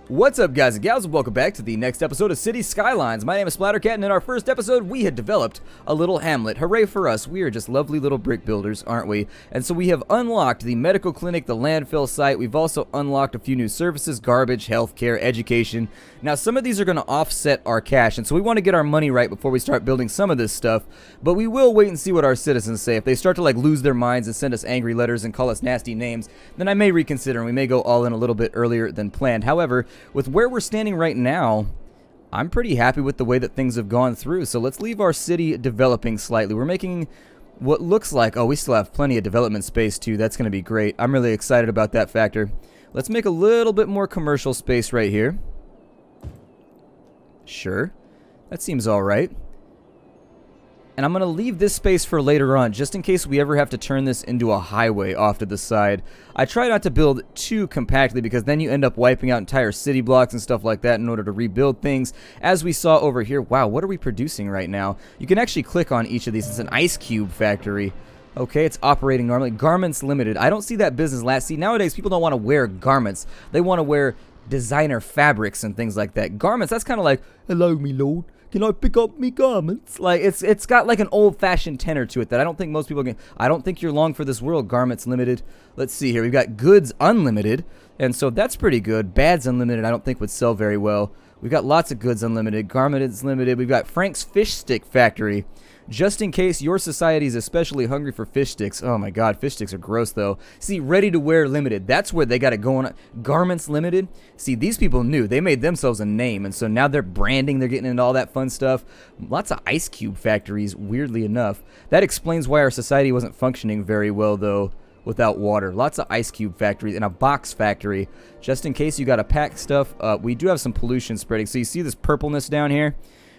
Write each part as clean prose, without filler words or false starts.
What's up, guys and gals, and welcome back to the next episode of City Skylines. My name is Splattercat, and in our first episode, we had developed a little hamlet. Hooray for us. We are just lovely little brick builders, aren't we? And so we have unlocked the medical clinic, the landfill site. We've also unlocked a few new services, garbage, healthcare, education. Now, some of these are going to offset our cash, and so we want to get our money right before we start building some of this stuff. But we will wait and see what our citizens say. If they start to, lose their minds and send us angry letters and call us nasty names, then I may reconsider, and we may go all in a little bit earlier than planned. However, with where we're standing right now, I'm pretty happy with the way that things have gone through. So let's leave our city developing slightly. We're making what looks like, we still have plenty of development space too. That's going to be great. I'm really excited about that factor. Let's make a little bit more commercial space right here. Sure. That seems all right. And I'm going to leave this space for later on, just in case we ever have to turn this into a highway off to the side. I try not to build too compactly, because then you end up wiping out entire city blocks and stuff like that in order to rebuild things. As we saw over here, wow, what are we producing right now? You can actually click on each of these. It's an IceCube Factory. Okay, it's operating normally. Garments Limited. I don't see that business last. See, nowadays people don't want to wear garments. They want to wear designer fabrics and things like that. Garments, that's kind of like, hello, me lord. Can I pick up me garments? Like, it's got like an old-fashioned tenor to it that I don't think most people can. I don't think you're long for this world. Garments Limited. Let's see here. We've got Goods Unlimited, and so that's pretty good. Bads Unlimited I don't think would sell very well. We've got lots of Goods Unlimited. Garments Limited. We've got Frank's Fish Stick Factory. Just in case your society is especially hungry for fish sticks. Oh my god, fish sticks are gross though. See, Ready to Wear Limited. That's where they got it going on. Garments Limited. See, these people knew. They made themselves a name, and so now they're branding. They're getting into all that fun stuff. Lots of IceCube factories, weirdly enough. That explains why our society wasn't functioning very well though without water. Lots of IceCube factories and a box factory. Just in case you got to pack stuff. We do have some pollution spreading. So you see this purpleness down here?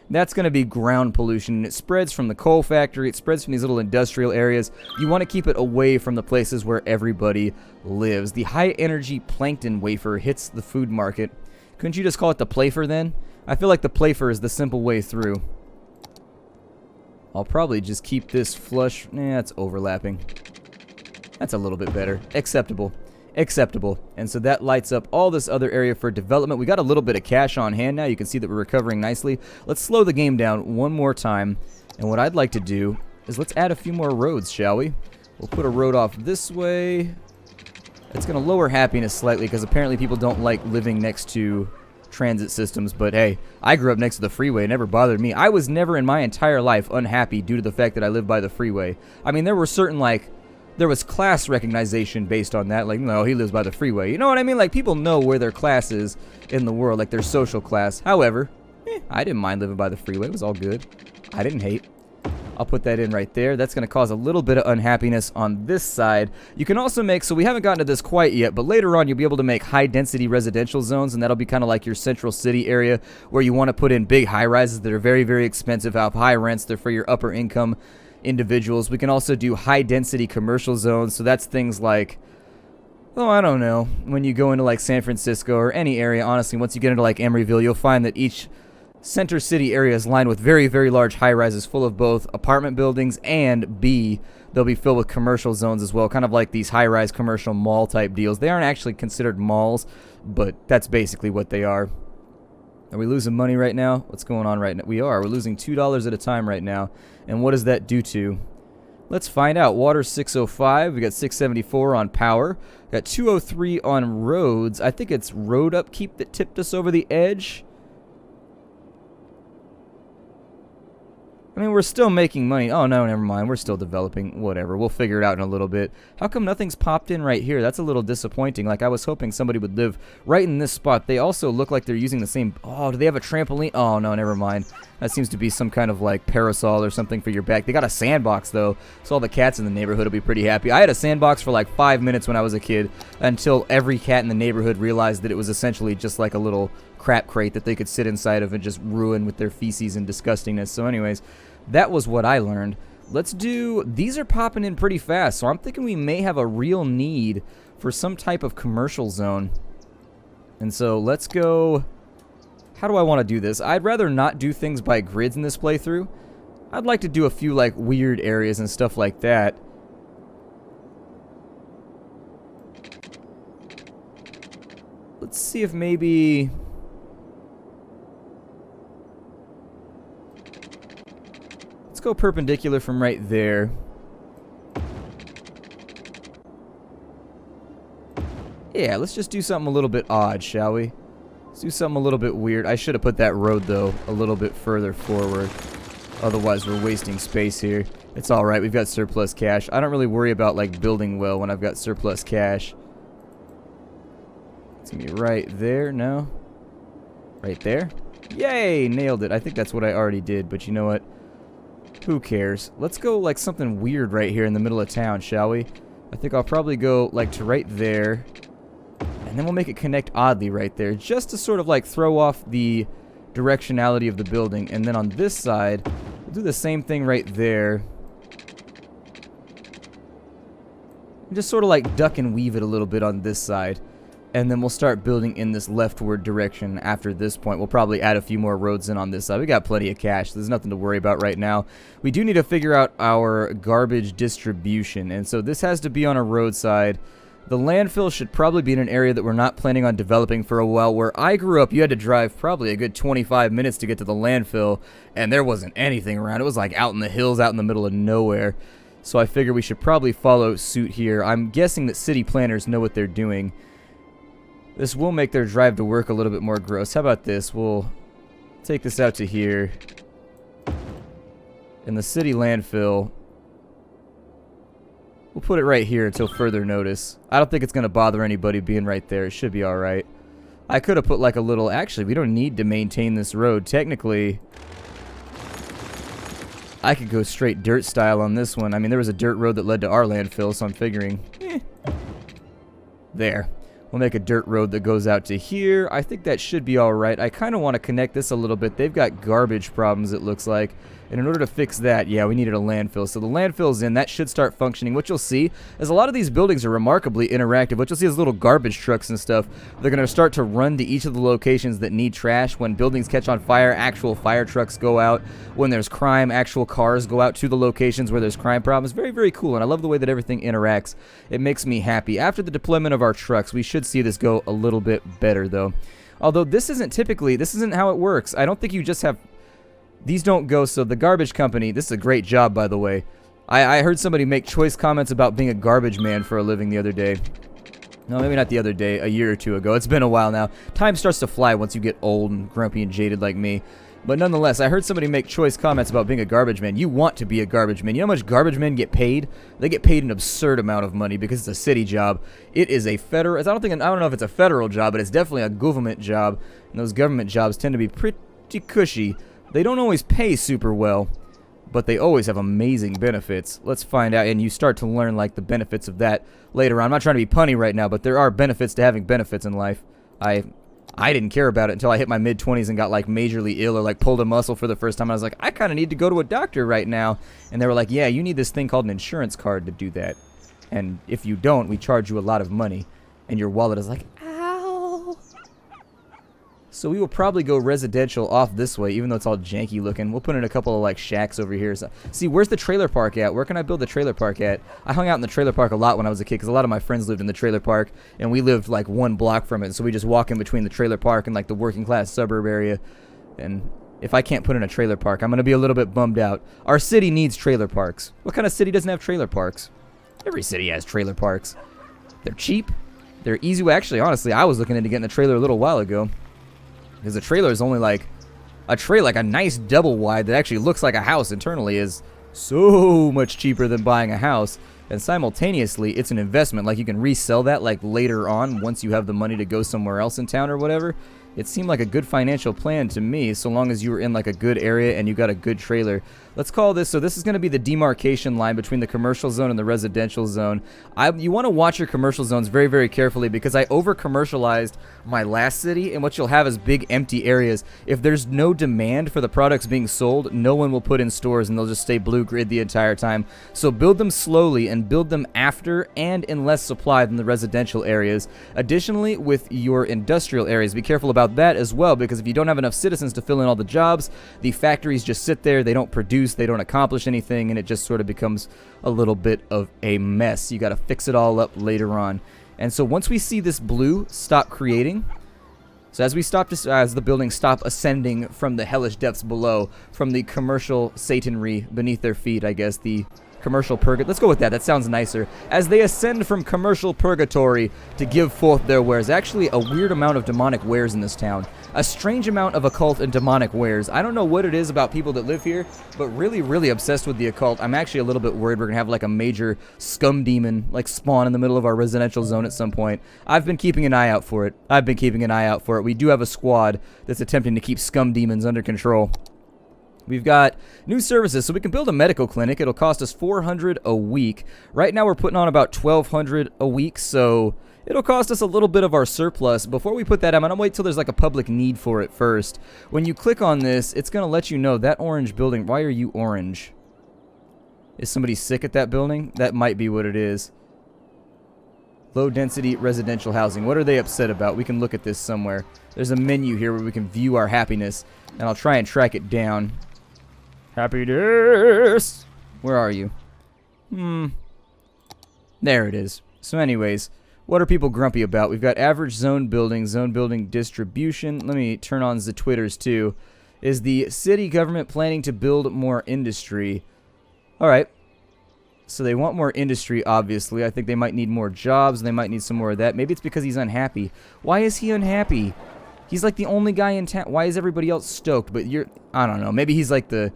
That's going to be ground pollution. It spreads from the coal factory. It spreads from these little industrial areas. You want to keep it away from the places where everybody lives. The high-energy plankton wafer hits the food market. Couldn't you just call it the Playfer then? I feel like the Playfer is the simple way through. I'll probably just keep this flush. It's overlapping. That's a little bit better. Acceptable. Acceptable. And so that lights up all this other area for development. We got a little bit of cash on hand now. You can see that we're recovering nicely. Let's slow the game down one more time. And what I'd like to do is let's add a few more roads, shall we? We'll put a road off this way. It's going to lower happiness slightly because apparently people don't like living next to transit systems. But hey, I grew up next to the freeway. It never bothered me. I was never in my entire life unhappy due to the fact that I lived by the freeway. I mean, there were certain there was class recognition based on that. Like, no, he lives by the freeway. You know what I mean? Like, people know where their class is in the world, like their social class. However, I didn't mind living by the freeway. It was all good. I didn't hate. I'll put that in right there. That's going to cause a little bit of unhappiness on this side. You can also make, so we haven't gotten to this quite yet, but later on you'll be able to make high-density residential zones, and that'll be kind of like your central city area where you want to put in big high-rises that are very, very expensive, have high rents. They're for your upper income individuals. We can also do high density commercial zones, so that's things like, I don't know, when you go into like San Francisco or any area, honestly, once you get into like Emeryville, you'll find that each center city area is lined with very, very large high rises full of both apartment buildings and they'll be filled with commercial zones as well, kind of like these high rise commercial mall type deals. They aren't actually considered malls, but that's basically what they are. Are we losing money right now? What's going on right now? We are. We're losing $2 at a time right now. And what does that do to? Let's find out. Water 605. We got 674 on power. We got 203 on roads. I think it's road upkeep that tipped us over the edge. I mean, we're still making money. Oh, no, never mind. We're still developing. Whatever. We'll figure it out in a little bit. How come nothing's popped in right here? That's a little disappointing. Like, I was hoping somebody would live right in this spot. They also look like they're using the same... Oh, do they have a trampoline? Oh, no, never mind. That seems to be some kind of, like, parasol or something for your back. They got a sandbox, though, so all the cats in the neighborhood will be pretty happy. I had a sandbox for, like, 5 minutes when I was a kid until every cat in the neighborhood realized that it was essentially just like a little crap crate that they could sit inside of and just ruin with their feces and disgustingness. So anyways... that was what I learned. Let's do... These are popping in pretty fast, so I'm thinking we may have a real need for some type of commercial zone. And so let's go... How do I want to do this? I'd rather not do things by grids in this playthrough. I'd like to do a few, like, weird areas and stuff like that. Let's Let's see if maybe... Let's go perpendicular from right there. Yeah, let's just do something a little bit odd, shall we? Let's do something a little bit weird. I should have put that road, though, a little bit further forward. Otherwise, we're wasting space here. It's alright, we've got surplus cash. I don't really worry about, like, building well when I've got surplus cash. It's gonna be right there, no? Right there? Yay! Nailed it. I think that's what I already did, but you know what? Who cares? Let's go, like, something weird right here in the middle of town, shall we? I think I'll probably go, like, to right there. And then we'll make it connect oddly right there, just to sort of, like, throw off the directionality of the building. And then on this side, we'll do the same thing right there. And just sort of, like, duck and weave it a little bit on this side. And then we'll start building in this leftward direction after this point. We'll probably add a few more roads in on this side. We got plenty of cash. There's nothing to worry about right now. We do need to figure out our garbage distribution. And so this has to be on a roadside. The landfill should probably be in an area that we're not planning on developing for a while. Where I grew up, you had to drive probably a good 25 minutes to get to the landfill. And there wasn't anything around. It was like out in the hills, out in the middle of nowhere. So I figure we should probably follow suit here. I'm guessing that city planners know what they're doing. This will make their drive to work a little bit more gross. How about this? We'll take this out to here. In the city landfill, we'll put it right here until further notice. I don't think it's going to bother anybody being right there. It should be alright. I could have put like a little... Actually, we don't need to maintain this road. Technically, I could go straight dirt style on this one. I mean, there was a dirt road that led to our landfill, so I'm figuring... There. We'll make a dirt road that goes out to here. I think that should be alright. I kind of want to connect this a little bit. They've got garbage problems, it looks like. And in order to fix that, yeah, we needed a landfill. So the landfill's in. That should start functioning. What you'll see is a lot of these buildings are remarkably interactive. What you'll see is little garbage trucks and stuff. They're going to start to run to each of the locations that need trash. When buildings catch on fire, actual fire trucks go out. When there's crime, actual cars go out to the locations where there's crime problems. Very, very cool. And I love the way that everything interacts. It makes me happy. After the deployment of our trucks, we should see this go a little bit better, though. Although this isn't how it works. I don't think you just have... These don't go, so the garbage company, this is a great job, by the way. I heard somebody make choice comments about being a garbage man for a living the other day. No, maybe not the other day, a year or two ago. It's been a while now. Time starts to fly once you get old and grumpy and jaded like me. But nonetheless, I heard somebody make choice comments about being a garbage man. You want to be a garbage man. You know how much garbage men get paid? They get paid an absurd amount of money because it's a city job. It is a federal... I don't know if it's a federal job, but it's definitely a government job. And those government jobs tend to be pretty cushy. They don't always pay super well, but they always have amazing benefits. Let's find out, and you start to learn like the benefits of that later on. I'm not trying to be punny right now, but there are benefits to having benefits in life. I didn't care about it until I hit my mid-20s and got like majorly ill or like pulled a muscle for the first time. I was like, I kind of need to go to a doctor right now. And they were like, yeah, you need this thing called an insurance card to do that. And if you don't, we charge you a lot of money. And your wallet is like, ow. So we will probably go residential off this way, even though it's all janky looking. We'll put in a couple of like shacks over here. So, see, where's the trailer park at? Where can I build the trailer park at? I hung out in the trailer park a lot when I was a kid because a lot of my friends lived in the trailer park, and we lived like one block from it. So we just walk in between the trailer park and like the working class suburb area. And if I can't put in a trailer park, I'm going to be a little bit bummed out. Our city needs trailer parks. What kind of city doesn't have trailer parks? Every city has trailer parks. They're cheap. They're easy. Actually, honestly, I was looking into getting a trailer a little while ago. Because a trailer is only like a nice double wide that actually looks like a house internally is so much cheaper than buying a house. And simultaneously, it's an investment. Like you can resell that like later on once you have the money to go somewhere else in town or whatever. It seemed like a good financial plan to me, so long as you were in like a good area and you got a good trailer. Let's call this, so this is going to be the demarcation line between the commercial zone and the residential zone. You want to watch your commercial zones very, very carefully because I over-commercialized my last city, and what you'll have is big empty areas. If there's no demand for the products being sold, no one will put in stores and they'll just stay blue grid the entire time. So build them slowly and build them after and in less supply than the residential areas. Additionally, with your industrial areas, be careful about that as well, because if you don't have enough citizens to fill in all the jobs, the factories just sit there, they don't produce, they don't accomplish anything, and it just sort of becomes a little bit of a mess. You got to fix it all up later on. And so once we see this blue stop creating, So as the buildings stop ascending from the hellish depths below, from the commercial Satanry beneath their feet, I guess, the commercial purgatory. Let's go with that. That sounds nicer. As they ascend from commercial purgatory to give forth their wares. Actually, a weird amount of demonic wares in this town. A strange amount of occult and demonic wares. I don't know what it is about people that live here, but really, really obsessed with the occult. I'm actually a little bit worried we're going to have like a major scum demon like spawn in the middle of our residential zone at some point. I've been keeping an eye out for it. We do have a squad that's attempting to keep scum demons under control. We've got new services, so we can build a medical clinic. It'll cost us $400 a week. Right now we're putting on about $1,200 a week, so it'll cost us a little bit of our surplus. Before we put that, I'm going to wait till there's like a public need for it first. When you click on this, it's going to let you know that orange building. Why are you orange? Is somebody sick at that building? That might be what it is. Low density residential housing. What are they upset about? We can look at this somewhere. There's a menu here where we can view our happiness, and I'll try and track it down. Happiness! Where are you? There it is. So anyways, what are people grumpy about? We've got average zone building distribution. Let me turn on the Twitters too. Is the city government planning to build more industry? Alright. So they want more industry, obviously. I think they might need more jobs, and they might need some more of that. Maybe it's because he's unhappy. Why is he unhappy? He's like the only guy in town. Why is everybody else stoked? But I don't know. Maybe he's like the...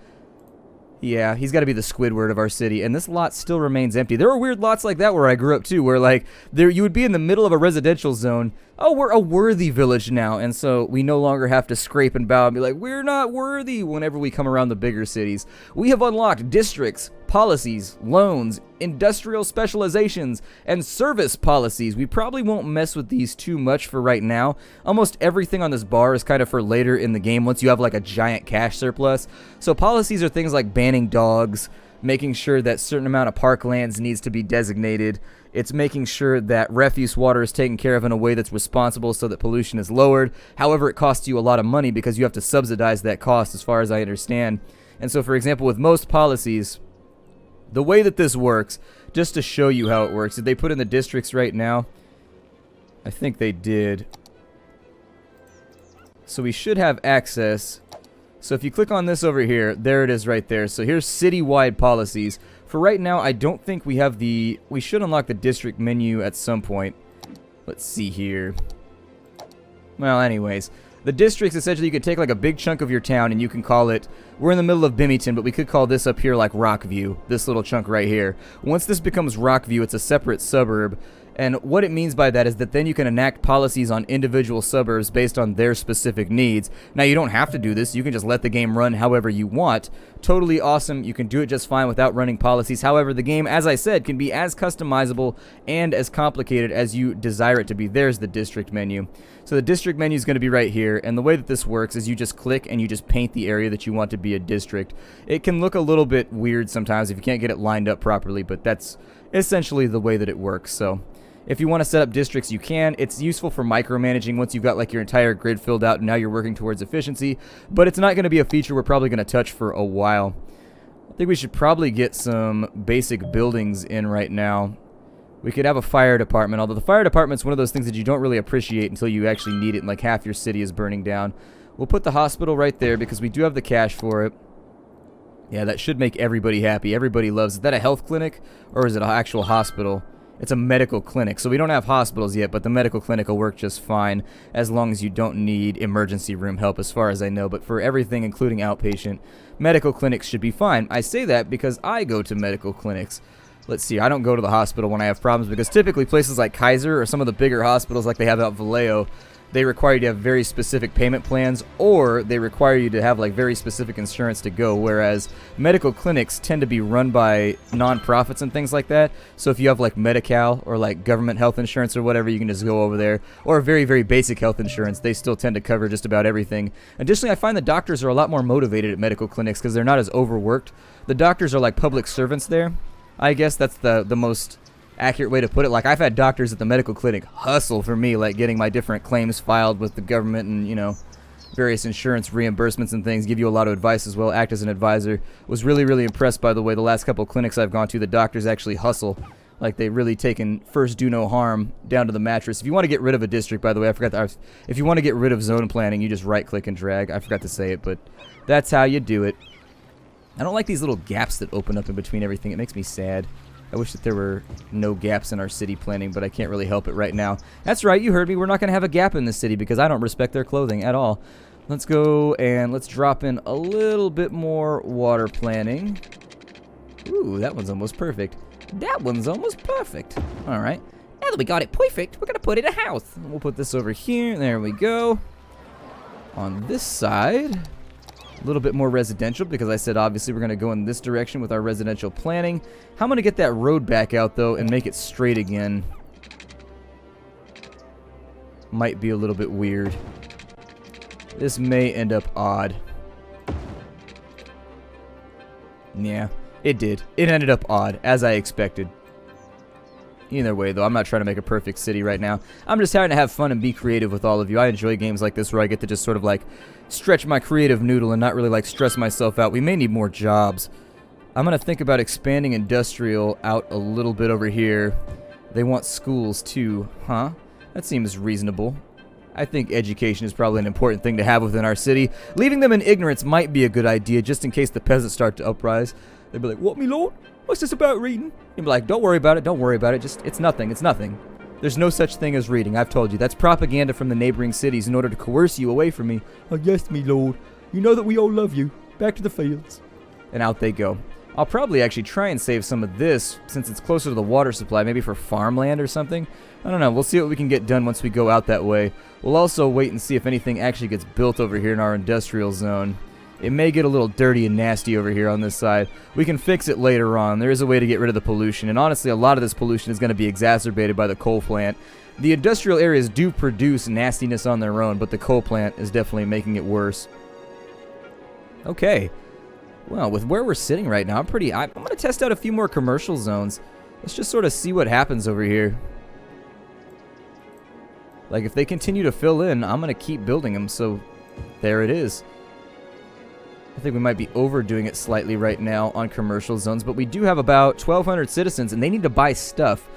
Yeah, he's got to be the Squidward of our city, and this lot still remains empty. There are weird lots like that where I grew up too, where like you would be in the middle of a residential zone. Oh, we're a worthy village now, and so we no longer have to scrape and bow and be like, we're not worthy whenever we come around the bigger cities. We have unlocked districts, policies, loans, industrial specializations, and service policies. We probably won't mess with these too much for right now. Almost everything on this bar is kind of for later in the game once you have like a giant cash surplus. So policies are things like banning dogs, making sure that certain amount of parklands needs to be designated. It's making sure that refuse water is taken care of in a way that's responsible so that pollution is lowered. However, it costs you a lot of money because you have to subsidize that cost as far as I understand. And so, for example, with most policies, the way that this works, just to show you how it works, did they put in the districts right now? I think they did. So we should have access. So if you click on this over here, there it is right there. So here's citywide policies. For right now, I don't think we have the... We should unlock the district menu at some point. Let's see here. Well, anyways. The districts, essentially, you could take like a big chunk of your town and you can call it... We're in the middle of Bimington, but we could call this up here like Rockview. This little chunk right here. Once this becomes Rockview, it's a separate suburb. And what it means by that is that then you can enact policies on individual suburbs based on their specific needs. Now, you don't have to do this. You can just let the game run however you want. Totally awesome. You can do it just fine without running policies. However, the game, as I said, can be as customizable and as complicated as you desire it to be. There's the district menu. So the district menu is going to be right here. And the way that this works is you just click and you just paint the area that you want to be a district. It can look a little bit weird sometimes if you can't get it lined up properly, but that's essentially the way that it works. So if you want to set up districts, you can. It's useful for micromanaging once you've got like your entire grid filled out and now you're working towards efficiency, but it's not going to be a feature we're probably going to touch for a while. I think we should probably get some basic buildings in right now. We could have a fire department, although the fire department's one of those things that you don't really appreciate until you actually need it and like half your city is burning down. We'll put the hospital right there because we do have the cash for it. Yeah, that should make everybody happy. Everybody loves it. Is that a health clinic or is it an actual hospital? It's a medical clinic, so we don't have hospitals yet, but the medical clinic will work just fine as long as you don't need emergency room help as far as I know. But for everything, including outpatient, medical clinics should be fine. I say that because I go to medical clinics. Let's see, I don't go to the hospital when I have problems because typically places like Kaiser or some of the bigger hospitals like they have out in Vallejo, they require you to have very specific payment plans, or they require you to have like very specific insurance to go, whereas medical clinics tend to be run by non-profits and things like that. So if you have like Medi-Cal or like government health insurance or whatever, you can just go over there, or very, very basic health insurance. They still tend to cover just about everything. Additionally, I find the doctors are a lot more motivated at medical clinics because they're not as overworked. The doctors are like public servants there. I guess that's the most accurate way to put it. Like, I've had doctors at the medical clinic hustle for me, like getting my different claims filed with the government and, you know, various insurance reimbursements and things, give you a lot of advice as well, act as an advisor. Was really, really impressed by the way the last couple of clinics I've gone to, the doctors actually hustle Like they really taken first do no harm down to the mattress. If you want to get rid of a district, by the way, I forgot that. If you want to get rid of zone planning, you just right click and drag. I forgot to say it, but that's how you do it. I don't like these little gaps that open up in between everything. It makes me sad. I wish that there were no gaps in our city planning, but I can't really help it right now. That's right, you heard me. We're not going to have a gap in this city because I don't respect their clothing at all. Let's go and let's drop in a little bit more water planning. Ooh, that one's almost perfect. That one's almost perfect. All right. Now that we got it perfect, we're going to put in a house. We'll put this over here. There we go. On this side, a little bit more residential because I said obviously we're going to go in this direction with our residential planning. How I'm going to get that road back out, though, and make it straight again might be a little bit weird. This may end up odd. Yeah, it did. It ended up odd, as I expected. Either way, though, I'm not trying to make a perfect city right now. I'm just trying to have fun and be creative with all of you. I enjoy games like this where I get to just sort of like stretch my creative noodle and not really like stress myself out. We may need more jobs. I'm going to think about expanding industrial out a little bit over here. They want schools too, huh? That seems reasonable. I think education is probably an important thing to have within our city. Leaving them in ignorance might be a good idea just in case the peasants start to uprise. They'd be like, "What, me lord? What's this about reading?" You'd be like, "Don't worry about it, don't worry about it. Just, it's nothing, it's nothing. There's no such thing as reading, I've told you. That's propaganda from the neighboring cities in order to coerce you away from me." "Oh, yes, me lord. You know that we all love you. Back to the fields." And out they go. I'll probably actually try and save some of this since it's closer to the water supply, maybe for farmland or something. I don't know. We'll see what we can get done once we go out that way. We'll also wait and see if anything actually gets built over here in our industrial zone. It may get a little dirty and nasty over here on this side. We can fix it later on. There is a way to get rid of the pollution, and honestly, a lot of this pollution is going to be exacerbated by the coal plant. The industrial areas do produce nastiness on their own, but the coal plant is definitely making it worse. Okay. Well, with where we're sitting right now, I'm going to test out a few more commercial zones. Let's just sort of see what happens over here. Like, if they continue to fill in, I'm going to keep building them, so there it is. I think we might be overdoing it slightly right now on commercial zones, but we do have about 1,200 citizens, and they need to buy stuff.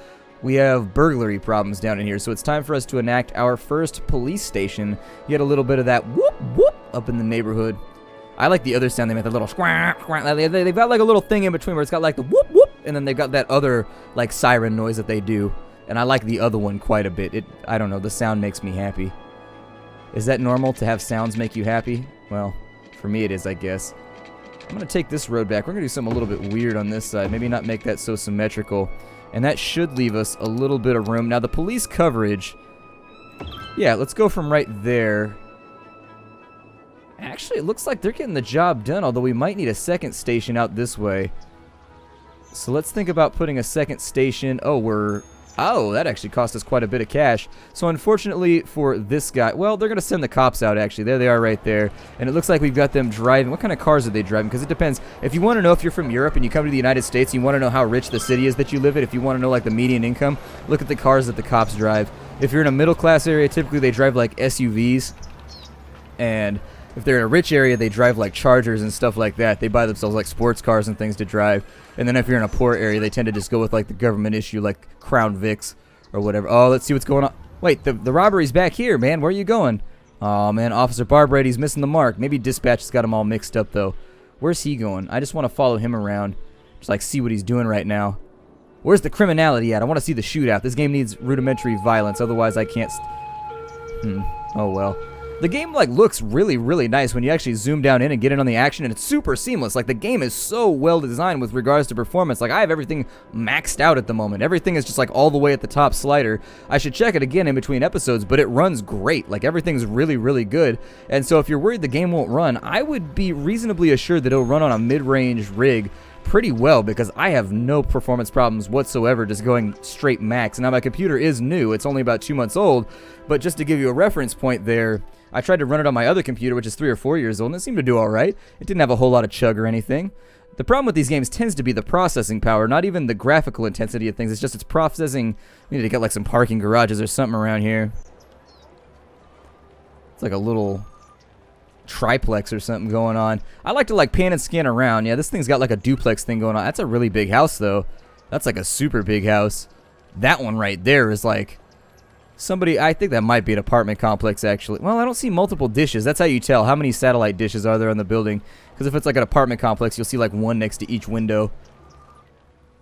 We have burglary problems down in here, so it's time for us to enact our first police station. Get a little bit of that whoop, whoop up in the neighborhood. I like the other sound. They make that little squawk, squawk. They've got like a little thing in between where it's got like the whoop, whoop, and then they've got that other like siren noise that they do. And I like the other one quite a bit. I don't know, the sound makes me happy. Is that normal to have sounds make you happy? Well, for me it is, I guess. I'm going to take this road back. We're going to do something a little bit weird on this side. Maybe not make that so symmetrical. And that should leave us a little bit of room. Now, the police coverage... Yeah, let's go from right there. Actually, it looks like they're getting the job done, although we might need a second station out this way. So let's think about putting a second station. Oh, that actually cost us quite a bit of cash. So unfortunately for this guy, well, they're going to send the cops out, actually. There they are right there. And it looks like we've got them driving. What kind of cars are they driving? Because it depends. If you want to know if you're from Europe and you come to the United States and you want to know how rich the city is that you live in, if you want to know like the median income, look at the cars that the cops drive. If you're in a middle class area, typically they drive like SUVs. And if they're in a rich area, they drive like Chargers and stuff like that. They buy themselves like sports cars and things to drive. And then if you're in a poor area, they tend to just go with like the government issue, like Crown Vics or whatever. Oh, let's see what's going on. Wait, the robbery's back here, man. Where are you going? Oh, man, Officer Barbrady's missing the mark. Maybe dispatch has got him all mixed up, though. Where's he going? I just want to follow him around. Just like see what he's doing right now. Where's the criminality at? I want to see the shootout. This game needs rudimentary violence. Otherwise, I can't... Oh, well. The game like looks really, really nice when you actually zoom down in and get in on the action, and it's super seamless. Like the game is so well designed with regards to performance. Like I have everything maxed out at the moment. Everything is just like all the way at the top slider. I should check it again in between episodes, but it runs great. Like everything's really, really good. And so if you're worried the game won't run, I would be reasonably assured that it'll run on a mid-range rig pretty well because I have no performance problems whatsoever just going straight max. Now my computer is new. It's only about 2 months old, but just to give you a reference point there, I tried to run it on my other computer, which is 3 or 4 years old, and it seemed to do all right. It didn't have a whole lot of chug or anything. The problem with these games tends to be the processing power, not even the graphical intensity of things. It's just its processing. We need to get like some parking garages or something around here. It's like a little triplex or something going on. I like to like pan and scan around. Yeah, this thing's got like a duplex thing going on. That's a really big house, though. That's like a super big house. That one right there is like somebody, I think that might be an apartment complex actually. Well, I don't see multiple dishes. That's how you tell how many satellite dishes are there on the building. Because if it's like an apartment complex, you'll see like one next to each window.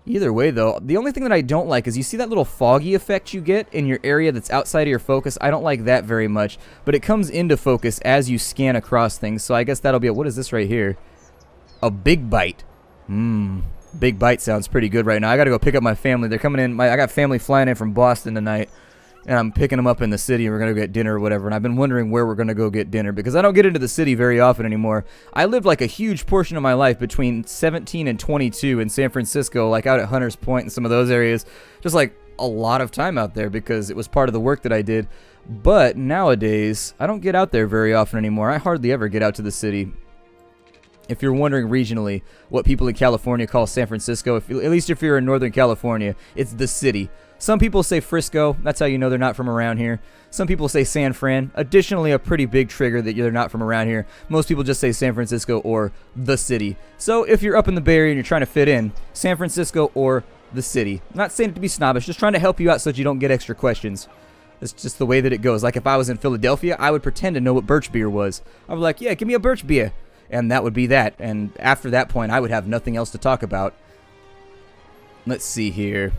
Either way though, the only thing that I don't like is you see that little foggy effect you get in your area that's outside of your focus. I don't like that very much, but it comes into focus as you scan across things. So I guess that'll be what is this right here? A big bite. Big bite sounds pretty good right now. I gotta go pick up my family. They're coming in. I got family flying in from Boston tonight, and I'm picking them up in the city, and we're gonna go get dinner or whatever. And I've been wondering where we're gonna go get dinner because I don't get into the city very often anymore. I lived like a huge portion of my life between 17 and 22 in San Francisco, like out at Hunters Point and some of those areas. Just like a lot of time out there because it was part of the work that I did. But nowadays, I don't get out there very often anymore. I hardly ever get out to the city. If you're wondering regionally what people in California call San Francisco, at least if you're in Northern California, it's the city. Some people say Frisco. That's how you know they're not from around here. Some people say San Fran. Additionally, a pretty big trigger that they're not from around here. Most people just say San Francisco or the city. So if you're up in the Bay Area and you're trying to fit in, San Francisco or the city. I'm not saying it to be snobbish, just trying to help you out so that you don't get extra questions. It's just the way that it goes. Like if I was in Philadelphia, I would pretend to know what birch beer was. I was like, yeah, give me a birch beer. And that would be that. And after that point, I would have nothing else to talk about. Let's see here.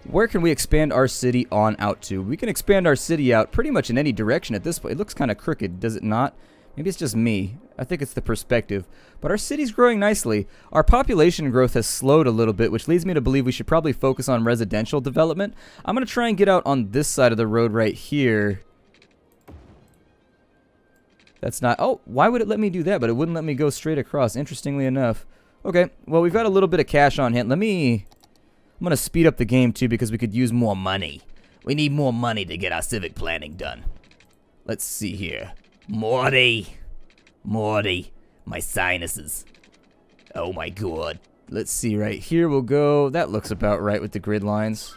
Where can we expand our city on out to? We can expand our city out pretty much in any direction at this point. It looks kind of crooked, does it not? Maybe it's just me. I think it's the perspective. But our city's growing nicely. Our population growth has slowed a little bit, which leads me to believe we should probably focus on residential development. I'm going to try and get out on this side of the road right here. That's not... Oh, why would it let me do that? But it wouldn't let me go straight across, interestingly enough. Okay, well, we've got a little bit of cash on hand. I'm going to speed up the game, too, because we could use more money. We need more money to get our civic planning done. Let's see here. Morty, my sinuses. Oh, my God. Let's see right here. We'll go... That looks about right with the grid lines.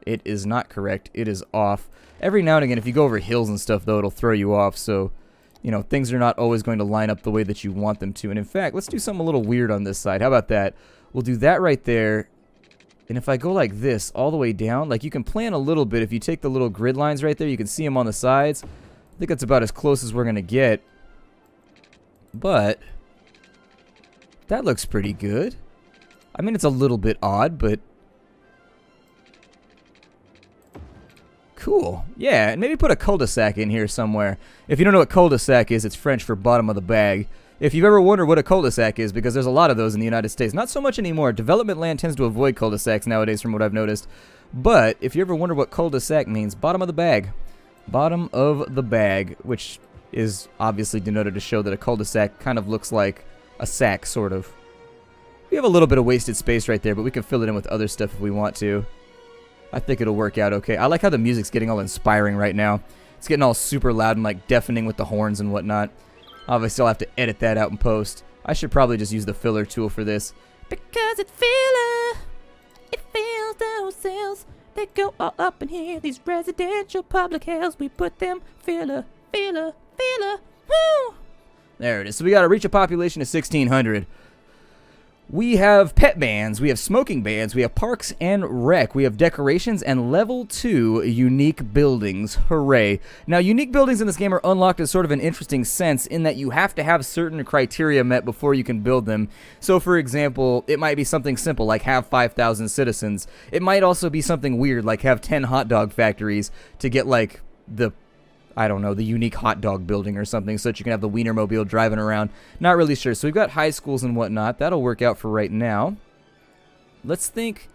It is not correct. It is off. Every now and again, if you go over hills and stuff, though, it'll throw you off, so... You know, things are not always going to line up the way that you want them to. And in fact, let's do something a little weird on this side. How about that? We'll do that right there. And if I go like this all the way down, like you can plan a little bit. If you take the little grid lines right there, you can see them on the sides. I think that's about as close as we're going to get. But that looks pretty good. I mean, it's a little bit odd, but... Cool. Yeah, and maybe put a cul-de-sac in here somewhere. If you don't know what cul-de-sac is, it's French for bottom of the bag. If you've ever wondered what a cul-de-sac is, because there's a lot of those in the United States. Not so much anymore. Development land tends to avoid cul-de-sacs nowadays from what I've noticed. But if you ever wonder what cul-de-sac means, bottom of the bag. Bottom of the bag, which is obviously denoted to show that a cul-de-sac kind of looks like a sack, sort of. We have a little bit of wasted space right there, but we can fill it in with other stuff if we want to. I think it'll work out okay. I like how the music's getting all inspiring right now. It's getting all super loud and like deafening with the horns and whatnot. Obviously, I'll have to edit that out in post. I should probably just use the filler tool for this. Because it's filler. It fills those cells. They go all up in here. These residential public hells. We put them filler. Woo! There it is. So we got to reach a population of 1,600. We have pet bans, we have smoking bans, we have parks and rec, we have decorations, and level 2 unique buildings. Hooray. Now, unique buildings in this game are unlocked as sort of an interesting sense in that you have to have certain criteria met before you can build them. So, for example, it might be something simple like have 5,000 citizens. It might also be something weird like have 10 hot dog factories to get like the... I don't know, the unique hot dog building or something so that you can have the Wienermobile driving around. Not really sure. So we've got high schools and whatnot. That'll work out for right now. Let's think.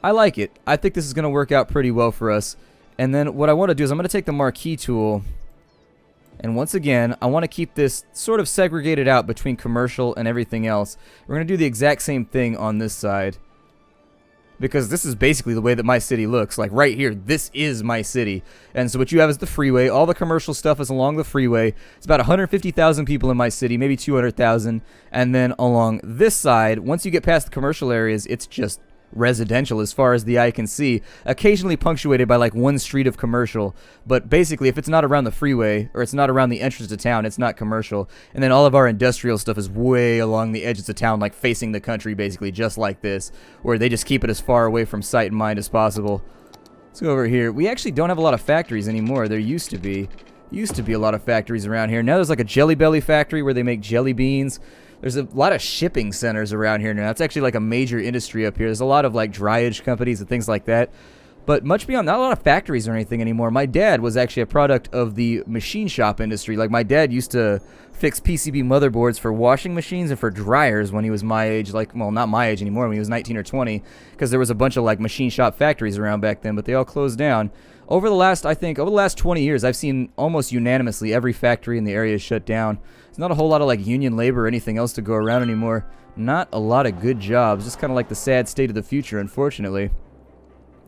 I like it. I think this is going to work out pretty well for us. And then what I want to do is I'm going to take the marquee tool. And once again, I want to keep this sort of segregated out between commercial and everything else. We're going to do the exact same thing on this side. Because this is basically the way that my city looks. Like right here, this is my city. And so what you have is the freeway. All the commercial stuff is along the freeway. It's about 150,000 people in my city, maybe 200,000. And then along this side, once you get past the commercial areas, it's just residential as far as the eye can see, occasionally punctuated by like one street of commercial. But basically, if it's not around the freeway or it's not around the entrance to town, it's not commercial. And then all of our industrial stuff is way along the edges of town, like facing the country, basically, just like this, where they just keep it as far away from sight and mind as possible. Let's go over here. We actually don't have a lot of factories anymore. There used to be. Used to be a lot of factories around here. Now there's like a Jelly Belly factory where they make jelly beans. There's a lot of shipping centers around here now. It's actually like a major industry up here. There's a lot of like dryage companies and things like that. But much beyond, not a lot of factories or anything anymore. My dad was actually a product of the machine shop industry. Like my dad used to fix PCB motherboards for washing machines and for dryers when he was my age. Like, well, not my age anymore, when he was 19 or 20. Because there was a bunch of like machine shop factories around back then, but they all closed down. Over the last 20 years, I've seen almost unanimously every factory in the area is shut down. There's not a whole lot of like union labor or anything else to go around anymore. Not a lot of good jobs. Just kind of like the sad state of the future, unfortunately.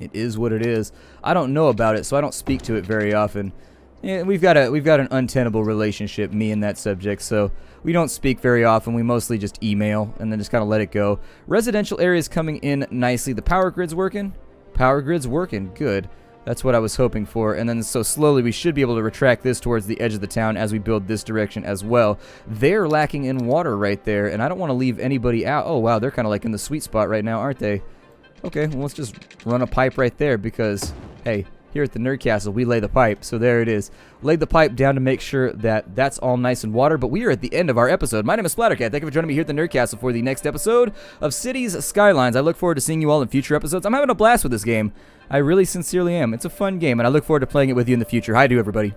It is what it is. I don't know about it, so I don't speak to it very often. Yeah, we've got an untenable relationship, me and that subject, so we don't speak very often. We mostly just email and then just kind of let it go. Residential areas coming in nicely. The power grid's working. Power grid's working. Good. That's what I was hoping for. And then so slowly we should be able to retract this towards the edge of the town as we build this direction as well. They're lacking in water right there, and I don't want to leave anybody out. Oh, wow, they're kind of like in the sweet spot right now, aren't they? Okay, well, let's just run a pipe right there because, hey, here at the Nerd Castle, we lay the pipe. So there it is. Laid the pipe down to make sure that that's all nice and water. But we are at the end of our episode. My name is Splattercat. Thank you for joining me here at the Nerd Castle for the next episode of Cities Skylines. I look forward to seeing you all in future episodes. I'm having a blast with this game. I really sincerely am. It's a fun game, and I look forward to playing it with you in the future. Hi to everybody.